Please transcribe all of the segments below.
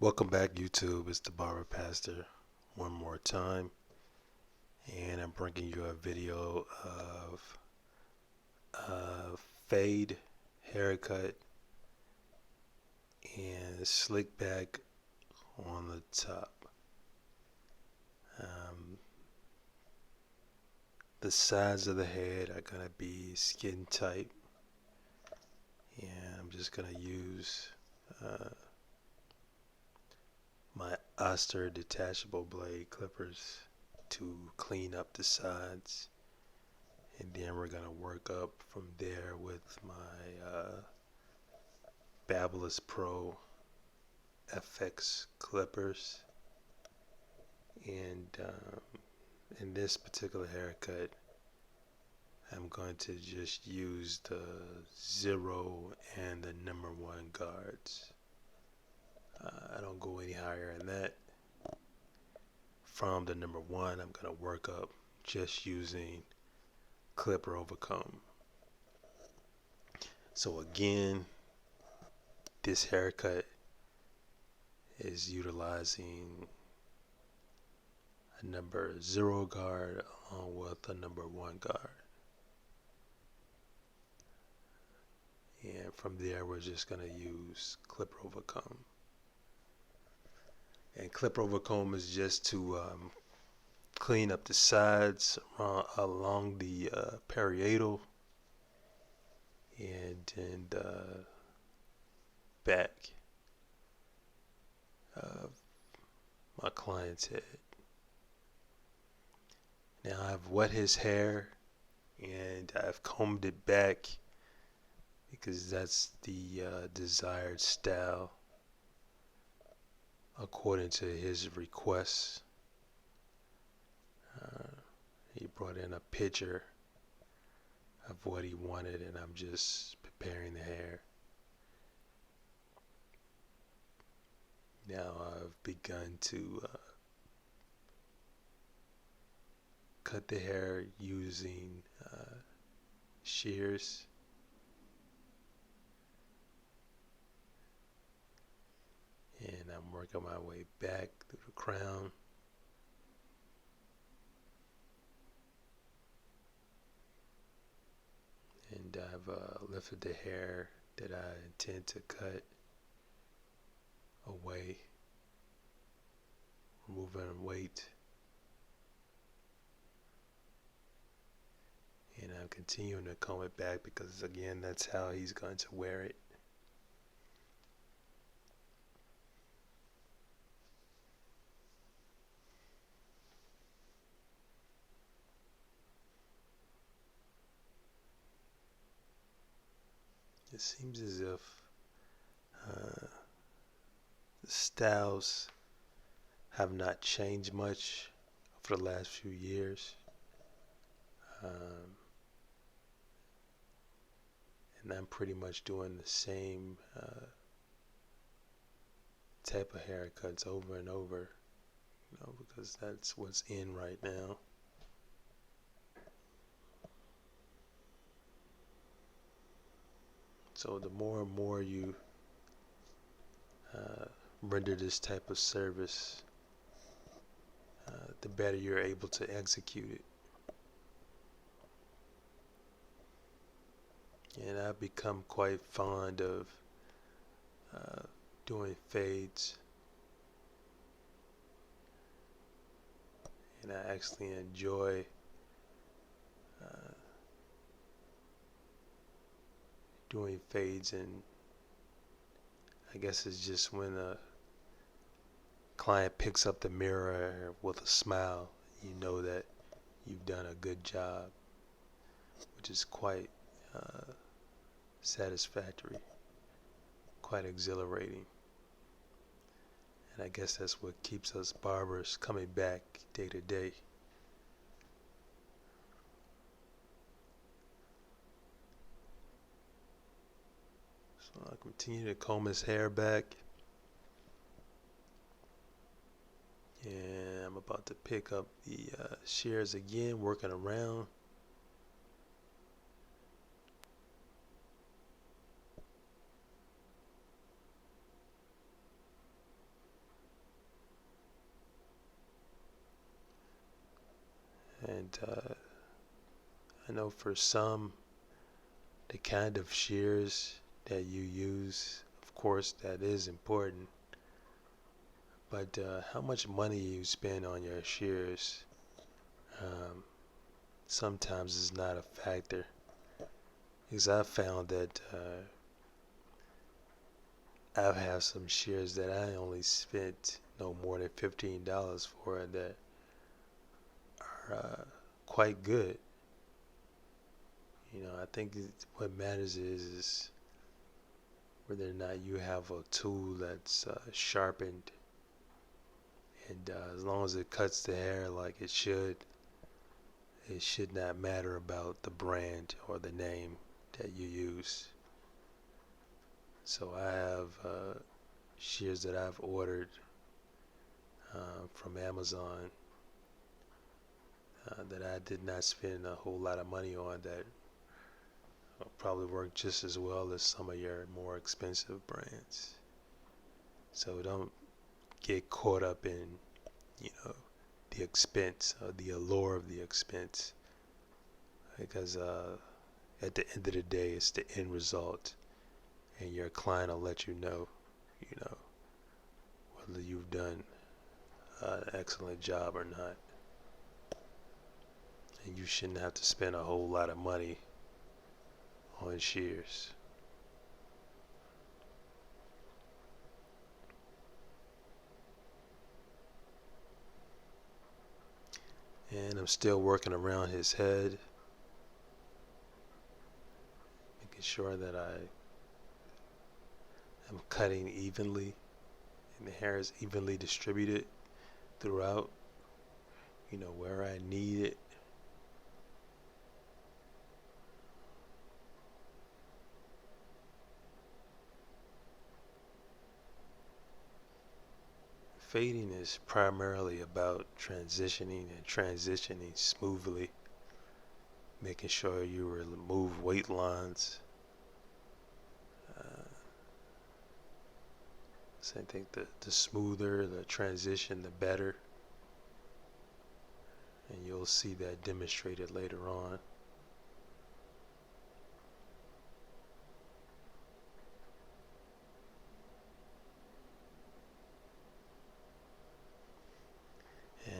Welcome back, YouTube. It's the Barber Pastor one more time, and I'm bringing you a video of a fade haircut and slick back on the top. Um, the sides of the head are gonna be skin tight, and I'm just gonna use uh, my Oster detachable blade clippers to clean up the sides. And then we're gonna work up from there with my Fabulous Pro FX clippers. And in this particular haircut, I'm going to just use the 0 and the number 1 guards. I don't go any higher than that. From the number 1, I'm gonna work up just using clipper over comb. So again, this haircut is utilizing a number 0 guard along with a number 1 guard. And from there, we're just going to use clipper over comb. And clipper over comb is just to clean up the sides along the parietal and back of my client's head. Now I've wet his hair and I've combed it back because that's the desired style according to his requests. He brought in a picture of what he wanted, and I'm just preparing the hair. Now I've begun to cut the hair using shears. And I'm working my way back through the crown. And I've lifted the hair that I intend to cut away, removing weight. And I'm continuing to comb it back because, again, that's how he's going to wear it. It seems as if the styles have not changed much for the last few years. And I'm pretty much doing the same type of haircuts over and over, because that's what's in right now. So the more and more you render this type of service, the better you're able to execute it. And I've become quite fond of doing fades. And I actually enjoy doing fades, and I guess it's just when a client picks up the mirror with a smile, you know that you've done a good job, which is quite satisfactory, quite exhilarating. And I guess that's what keeps us barbers coming back day to day. So I'll continue to comb his hair back. And I'm about to pick up the shears again, working around. And I know for some, the kind of shears that you use, of course, that is important. But how much money you spend on your shears um, sometimes is not a factor. Because I've found that I've had some shears that I only spent no more than $15 for that are quite good. I think what matters is whether or not you have a tool that's sharpened, and as long as it cuts the hair like it should not matter about the brand or the name that you use. So I have shears that I've ordered from Amazon that I did not spend a whole lot of money on that probably work just as well as some of your more expensive brands. So don't get caught up in, you know, the expense or the allure of the expense, because at the end of the day, it's the end result, and your client will let you know, whether you've done an excellent job or not. And you shouldn't have to spend a whole lot of money on shears. And I'm still working around his head, making sure that I am cutting evenly and the hair is evenly distributed throughout, where I need it. Fading is primarily about transitioning smoothly, making sure you remove weight lines. So I think the smoother the transition, the better. And you'll see that demonstrated later on.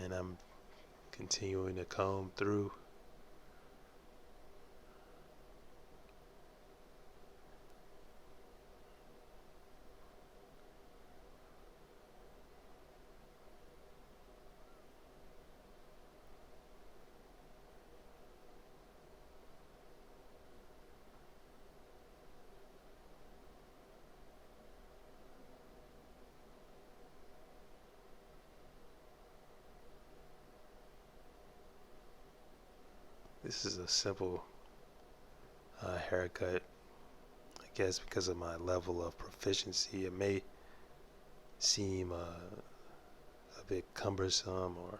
And I'm continuing to comb through. This is a simple haircut. I guess because of my level of proficiency, it may seem a bit cumbersome, or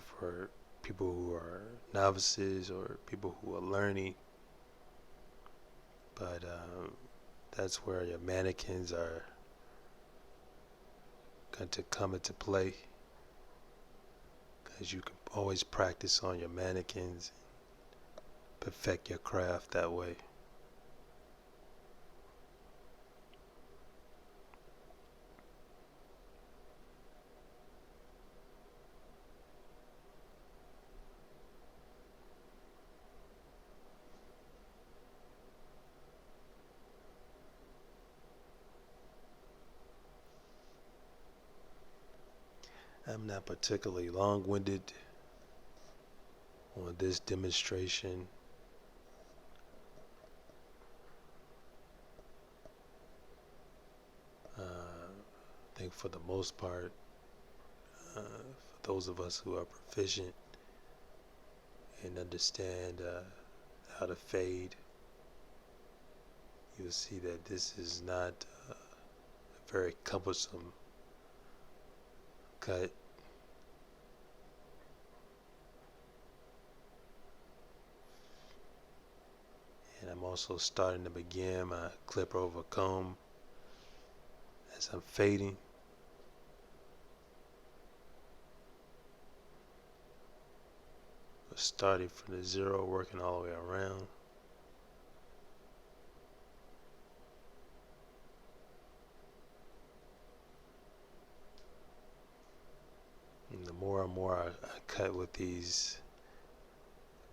for people who are novices or people who are learning. But that's where your mannequins are going to come into play, because you can always practice on your mannequins, perfect your craft that way. I'm not particularly long-winded on this demonstration. I think for the most part, for those of us who are proficient and understand how to fade, you'll see that this is not a very cumbersome cut. And I'm also starting to begin my clip over comb as I'm fading. Starting from the zero, working all the way around. And the more and more I cut with these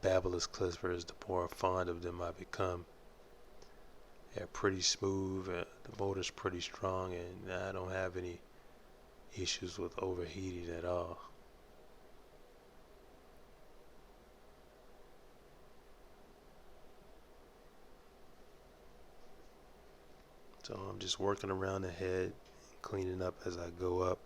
Babyliss clippers, the more fond of them I become. They're pretty smooth, the motor's pretty strong, and I don't have any issues with overheating at all. So I'm just working around the head, cleaning up as I go up.